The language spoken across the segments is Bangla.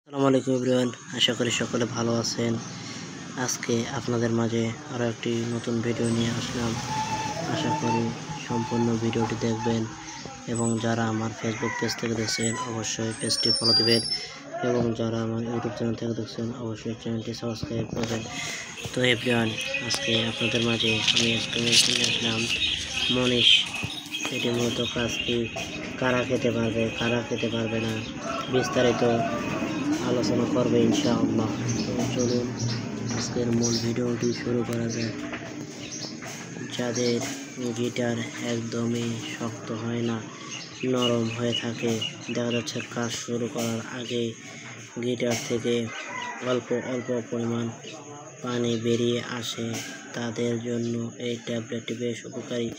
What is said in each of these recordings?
আসসালামু আলাইকুম এভরিওয়ান, আশা করি সকলে ভালো আছেন। আজকে আপনাদের মাঝে আরও একটি নতুন ভিডিও নিয়ে আসলাম। আশা করি সম্পূর্ণ ভিডিওটি দেখবেন এবং যারা আমার ফেসবুক পেজ থেকে দেখছেন অবশ্যই পেজটি ফলো দেবেন এবং যারা আমার ইউটিউব চ্যানেল থেকে দেখছেন অবশ্যই চ্যানেলটি সাবস্ক্রাইব করবেন। তো এভরিওয়ান, আজকে আপনাদের মাঝে আমি এক্সপেরিমেন্ট নিয়ে আসলাম মনীষ। এটি মূলত কাজটি কারা খেতে পারবে, কারা খেতে পারবে না, বিস্তারিত আলোচনা করবে ইনশাআল্লাহ। তো চলুন আজকের মূল ভিডিওটি শুরু করা যায়। যাদের গিটার একদমই শক্ত হয় না, নরম হয়ে থাকে, দেখা যাচ্ছে কাজ শুরু করার আগে গিটার থেকে অল্প অল্প পরিমাণ পানি বেরিয়ে আসে, তাদের জন্য এই ট্যাবলেটটি বেশ উপকারী।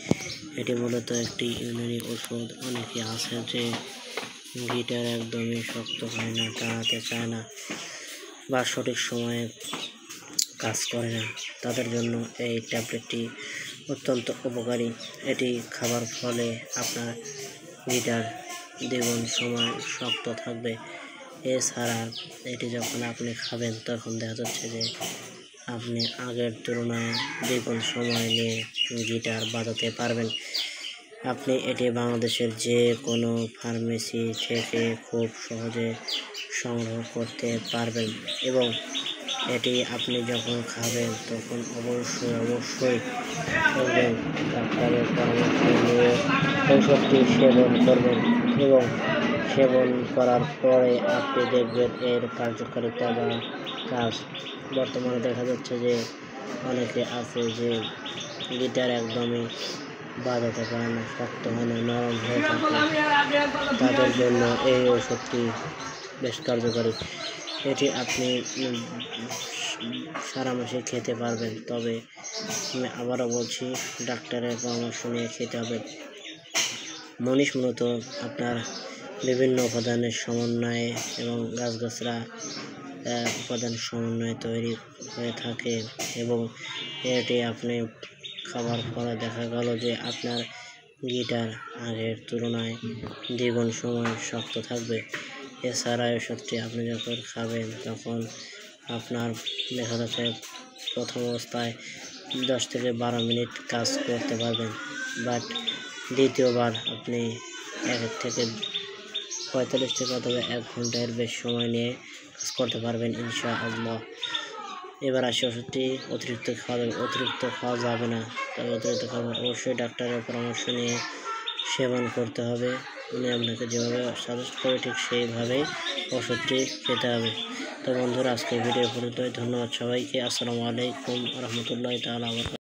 এটি মূলত একটি ইউনানি ওষুধ। অনেকে আছে যে গিটার একদমই শক্ত হয় না, দাঁড়াতে চায় না বা সঠিক সময়ে কাজ করে না, তাদের জন্য এই ট্যাবলেটটি অত্যন্ত উপকারী। এটি খাবার ফলে আপনার গিটার দ্বিগুণ সময় শক্ত থাকবে। এছাড়া এটি যখন আপনি খাবেন তখন দেখা যাচ্ছে যে আপনি আগের তুলনায় দ্বিগুণ সময় নিয়ে গিটার বাজাতে পারবেন। আপনি এটি বাংলাদেশের যে কোনো ফার্মেসি থেকে খুব সহজে সংগ্রহ করতে পারবেন এবং এটি আপনি যখন খাবেন তখন অবশ্যই একজন ডাক্তারের পরামর্শ নিয়ে ঔষধটি সেবন করবেন এবং সেবন করার পরে আপনি দেখবেন এর কার্যকারিতা বা কাজ। বর্তমানে দেখা যাচ্ছে যে অনেকে আছে যে গিটার একদমই বাজাতে পারে না, শক্ত হয় না, নরম হয়ে থাকে, তাদের জন্য এই ওষুধটি বেশ কার্যকরী। এটি আপনি সারা মাসে খেতে পারবেন, তবে আমি আবারও বলছি ডাক্তারের পরামর্শ নিয়ে খেতে হবে। মনীষ মূলত আপনার বিভিন্ন উপাদানের সমন্বয়ে এবং গাছগাছরা উপাদান সমন্বয়ে তৈরি হয়ে থাকে এবং এটি আপনি খাবার পরে দেখা গেল যে আপনার গিটার আগের তুলনায় দ্বিগুণ সময় শক্ত থাকবে। এছাড়া ওষুধটি আপনি যখন খাবেন তখন আপনার দেখা যাচ্ছে প্রথম অবস্থায় 10 থেকে 12 মিনিট কাজ করতে পারবেন, বাট দ্বিতীয়বার আপনি 1 থেকে 45 থেকে অথবা 1 ঘন্টার বেশ সময় নিয়ে কাজ করতে পারবেন ইনশাআল্লাহ। এবার আসি ওষুধটি অতিরিক্ত খাওয়া যাবে না, তবে অতিরিক্ত খাওয়া অবশ্যই ডাক্তারের পরামর্শ নিয়ে সেবন করতে হবে। উনি আপনাকে যেভাবে সাজেস্ট করে ঠিক সেইভাবেই ওষুধটি খেতে হবে। তো বন্ধুরা, আজকের ভিডিও পর্যন্ত। ধন্যবাদ সবাইকে। আসসালামু আলাইকুম রহমতুল্লাহি তাআলা।